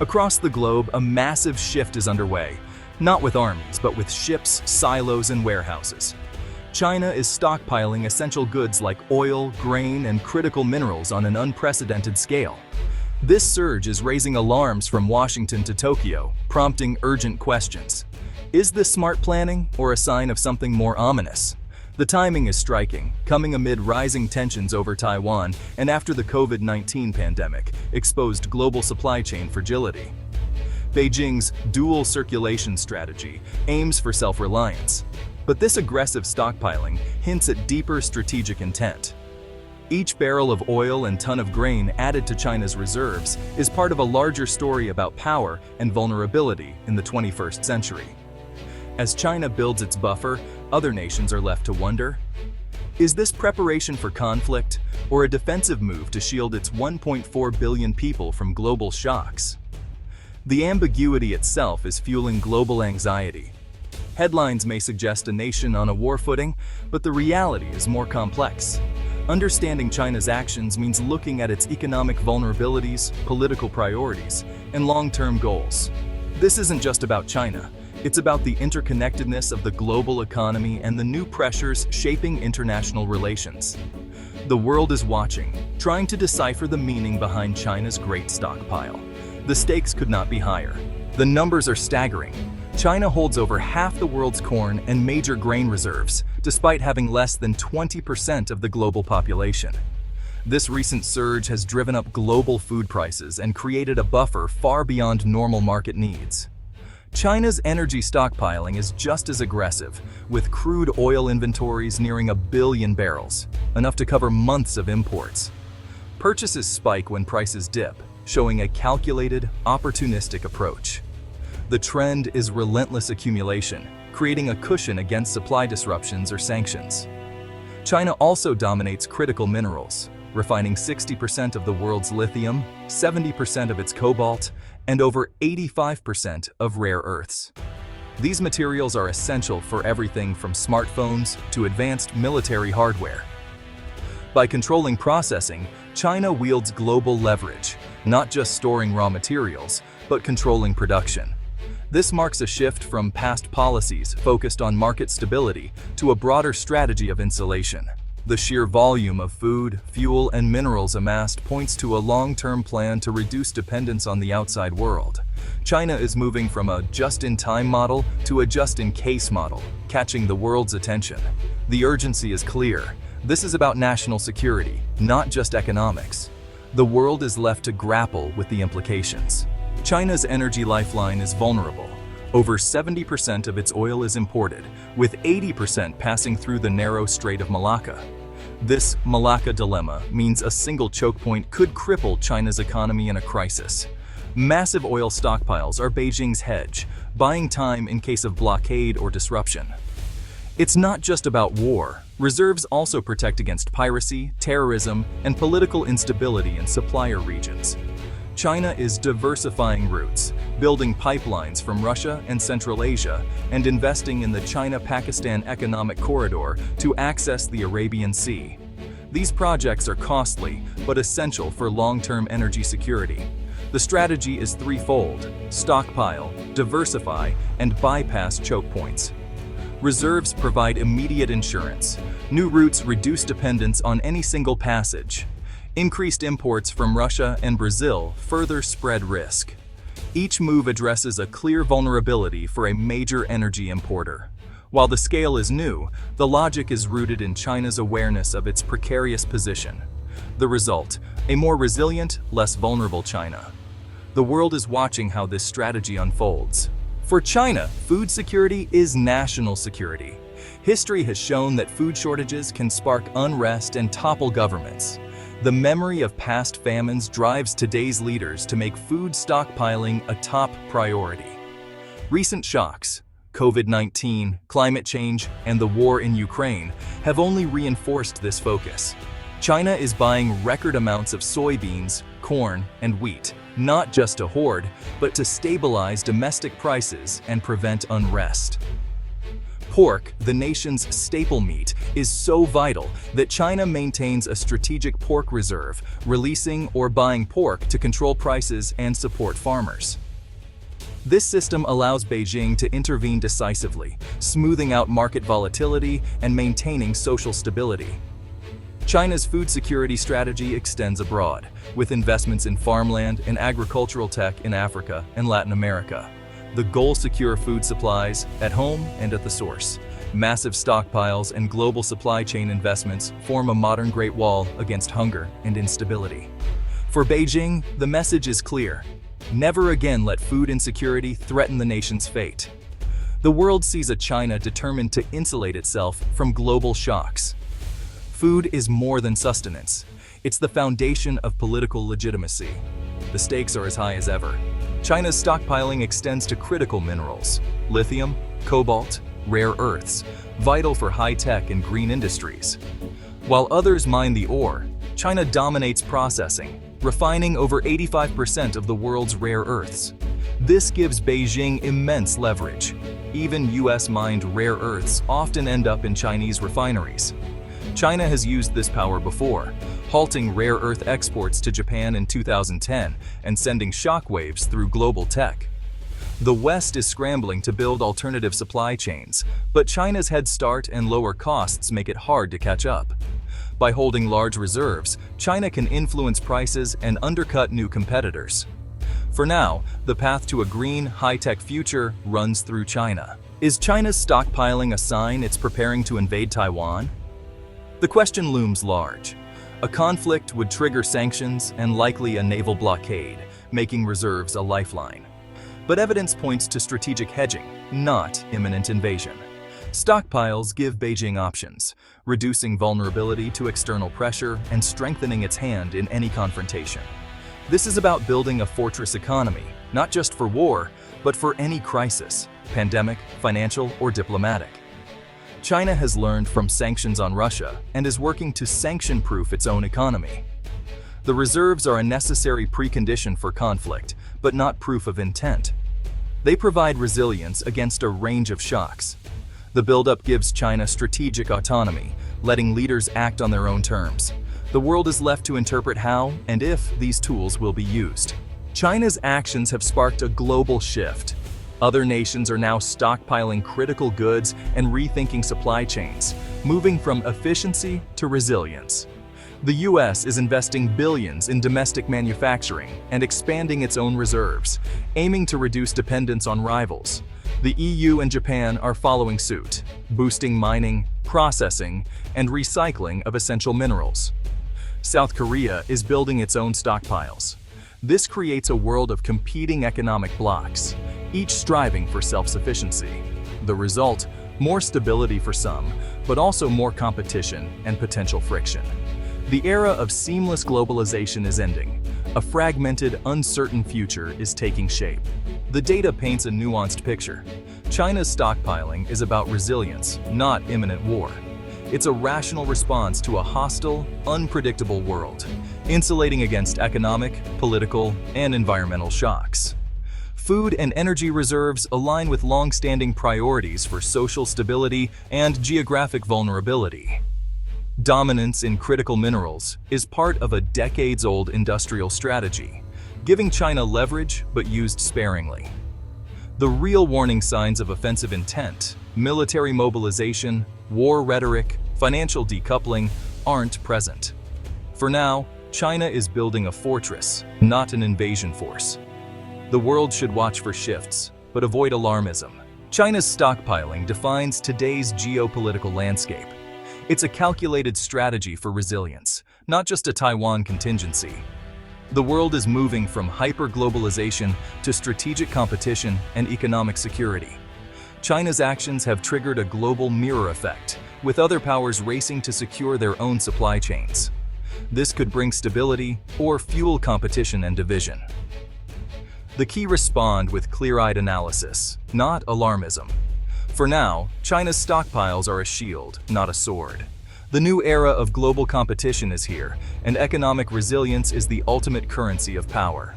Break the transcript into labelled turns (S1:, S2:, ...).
S1: Across the globe, a massive shift is underway, not with armies, but with ships, silos, and warehouses. China is stockpiling essential goods like oil, grain, and critical minerals on an unprecedented scale. This surge is raising alarms from Washington to Tokyo, prompting urgent questions. Is this smart planning or a sign of something more ominous? The timing is striking, coming amid rising tensions over Taiwan and after the COVID-19 pandemic exposed global supply chain fragility. Beijing's dual circulation strategy aims for self-reliance, but this aggressive stockpiling hints at deeper strategic intent. Each barrel of oil and ton of grain added to China's reserves is part of a larger story about power and vulnerability in the 21st century. As China builds its buffer, other nations are left to wonder, is this preparation for conflict or a defensive move to shield its 1.4 billion people from global shocks? The ambiguity itself is fueling global anxiety. Headlines may suggest a nation on a war footing, but the reality is more complex. Understanding China's actions means looking at its economic vulnerabilities, political priorities, and long-term goals. This isn't just about China. It's about the interconnectedness of the global economy and the new pressures shaping international relations. The world is watching, trying to decipher the meaning behind China's great stockpile. The stakes could not be higher. The numbers are staggering. China holds over half the world's corn and major grain reserves, despite having less than 20% of the global population. This recent surge has driven up global food prices and created a buffer far beyond normal market needs. China's energy stockpiling is just as aggressive, with crude oil inventories nearing 1 billion barrels, enough to cover months of imports. Purchases spike when prices dip, showing a calculated, opportunistic approach. The trend is relentless accumulation, creating a cushion against supply disruptions or sanctions. China also dominates critical minerals, refining 60% of the world's lithium, 70% of its cobalt, and over 85% of rare earths. These materials are essential for everything from smartphones to advanced military hardware. By controlling processing, China wields global leverage, not just storing raw materials, but controlling production. This marks a shift from past policies focused on market stability to a broader strategy of insulation. The sheer volume of food, fuel, and minerals amassed points to a long-term plan to reduce dependence on the outside world. China is moving from a just-in-time model to a just-in-case model, catching the world's attention. The urgency is clear. This is about national security, not just economics. The world is left to grapple with the implications. China's energy lifeline is vulnerable. Over 70% of its oil is imported, with 80% passing through the narrow Strait of Malacca. This Malacca dilemma means a single choke point could cripple China's economy in a crisis. Massive oil stockpiles are Beijing's hedge, buying time in case of blockade or disruption. It's not just about war. Reserves also protect against piracy, terrorism, and political instability in supplier regions. China is diversifying routes, building pipelines from Russia and Central Asia, and investing in the China-Pakistan Economic Corridor to access the Arabian Sea. These projects are costly, but essential for long-term energy security. The strategy is threefold: stockpile, diversify, and bypass choke points. Reserves provide immediate insurance. New routes reduce dependence on any single passage. Increased imports from Russia and Brazil further spread risk. Each move addresses a clear vulnerability for a major energy importer. While the scale is new, the logic is rooted in China's awareness of its precarious position. The result: a more resilient, less vulnerable China. The world is watching how this strategy unfolds. For China, food security is national security. History has shown that food shortages can spark unrest and topple governments. The memory of past famines drives today's leaders to make food stockpiling a top priority. Recent shocks, COVID-19, climate change, and the war in Ukraine have only reinforced this focus. China is buying record amounts of soybeans, corn, and wheat, not just to hoard, but to stabilize domestic prices and prevent unrest. Pork, the nation's staple meat, is so vital that China maintains a strategic pork reserve, releasing or buying pork to control prices and support farmers. This system allows Beijing to intervene decisively, smoothing out market volatility and maintaining social stability. China's food security strategy extends abroad, with investments in farmland and agricultural tech in Africa and Latin America. The goal: secure food supplies at home and at the source. Massive stockpiles and global supply chain investments form a modern Great Wall against hunger and instability. For Beijing, the message is clear: never again let food insecurity threaten the nation's fate. The world sees a China determined to insulate itself from global shocks. Food is more than sustenance. It's the foundation of political legitimacy. The stakes are as high as ever. China's stockpiling extends to critical minerals: lithium, cobalt, rare earths, vital for high-tech and green industries. While others mine the ore, China dominates processing, refining over 85% of the world's rare earths. This gives Beijing immense leverage. Even US-mined rare earths often end up in Chinese refineries. China has used this power before, halting rare earth exports to Japan in 2010 and sending shockwaves through global tech. The West is scrambling to build alternative supply chains, but China's head start and lower costs make it hard to catch up. By holding large reserves, China can influence prices and undercut new competitors. For now, the path to a green, high-tech future runs through China. Is China's stockpiling a sign it's preparing to invade Taiwan? The question looms large. A conflict would trigger sanctions and likely a naval blockade, making reserves a lifeline. But evidence points to strategic hedging, not imminent invasion. Stockpiles give Beijing options, reducing vulnerability to external pressure and strengthening its hand in any confrontation. This is about building a fortress economy, not just for war, but for any crisis: pandemic, financial, or diplomatic. China has learned from sanctions on Russia and is working to sanction-proof its own economy. The reserves are a necessary precondition for conflict, but not proof of intent. They provide resilience against a range of shocks. The buildup gives China strategic autonomy, letting leaders act on their own terms. The world is left to interpret how and if these tools will be used. China's actions have sparked a global shift. Other nations are now stockpiling critical goods and rethinking supply chains, moving from efficiency to resilience. The US is investing billions in domestic manufacturing and expanding its own reserves, aiming to reduce dependence on rivals. The EU and Japan are following suit, boosting mining, processing, and recycling of essential minerals. South Korea is building its own stockpiles. This creates a world of competing economic blocs, each striving for self-sufficiency. The result: more stability for some, but also more competition and potential friction. The era of seamless globalization is ending. A fragmented, uncertain future is taking shape. The data paints a nuanced picture. China's stockpiling is about resilience, not imminent war. It's a rational response to a hostile, unpredictable world, insulating against economic, political, and environmental shocks. Food and energy reserves align with long-standing priorities for social stability and geographic vulnerability. Dominance in critical minerals is part of a decades-old industrial strategy, giving China leverage but used sparingly. The real warning signs of offensive intent, military mobilization, war rhetoric, financial decoupling, aren't present. For now, China is building a fortress, not an invasion force. The world should watch for shifts, but avoid alarmism. China's stockpiling defines today's geopolitical landscape. It's a calculated strategy for resilience, not just a Taiwan contingency. The world is moving from hyper-globalization to strategic competition and economic security. China's actions have triggered a global mirror effect, with other powers racing to secure their own supply chains. This could bring stability or fuel competition and division. The key: respond with clear-eyed analysis, not alarmism. For now, China's stockpiles are a shield, not a sword. The new era of global competition is here, and economic resilience is the ultimate currency of power.